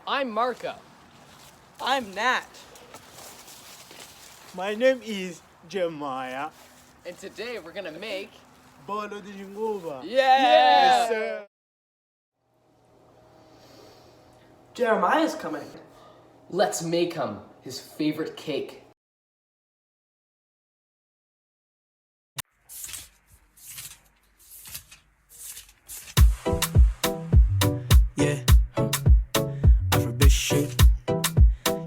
I'm Marco. I'm Nat. My name is Jeremias. And today we're gonna make Bolo de Ginguba. Yes, sir. Jeremiah's coming. Let's make him his favorite cake. Yeah, Afrobeat shit.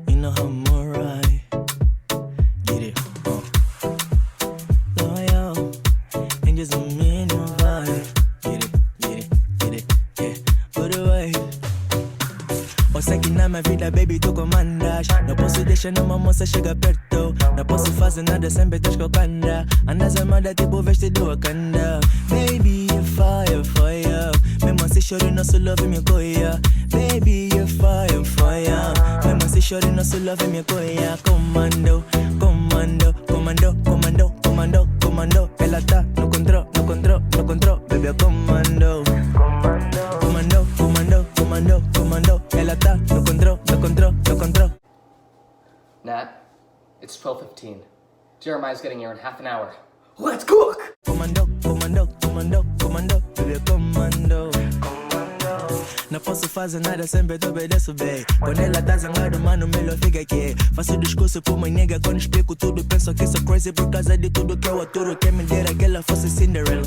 You know how I'm alright. Get it, loyal, and just a minute vibe. Get it, yeah. Put away. O sei que na minha vida, baby, tu comandas. Não posso deixar numa moça chegar perto. Não posso fazer nada sem betas que eu canda. Andas armada tipo vestido Wakanda. Baby, you're fire, fire. Mesmo assim choro, nosso love me coia. Baby, you're fire, fire. Mesmo assim choro, nosso love me coia. Comando, comando, comando, comando, comando, comando. Ela tá no control, no control, no control. Baby, eu comando. Comando, comando, comando, comando. Ela tá no control, no control, no control. Nat, it's 12:15. Jeremiah's getting here in half an hour. Let's cook! Comando, comando, comando, comando, baby, comando. Não posso fazer nada sem te obedeço, bem. Quando ela tá zangada, mano, melhor fica aqui. Faço discurso por uma nega quando explico tudo. Penso que sou crazy por causa de tudo que eu aturo. Quem me dera que ela fosse Cinderella.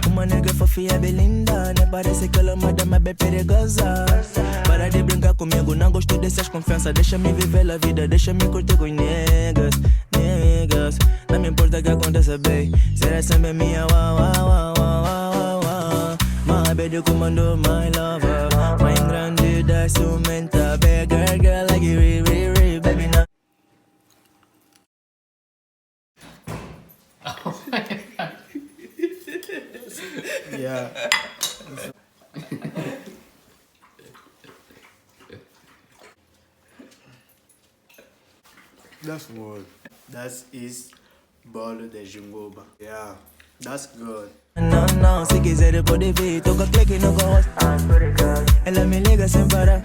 Uma nega fofinha, bem linda, né? Parece que ela é uma dama bem perigosa. Para de brincar comigo, não gosto dessas confianças. Deixa-me viver a vida, deixa-me curtir com negas, negas. Não me importa o que aconteça, bem. Será sempre minha, uau, uau, uau, uau, uau, uau. My baby comando, my lover. My grande da ciumenta, beggar girl like you, re, baby, now. Oh my god. Yeah. That's good. That is Bolo de Ginguba. Yeah, that's good. Não, se quiser eu pode vir. Toca clique no gosto. Ela me liga sem parar.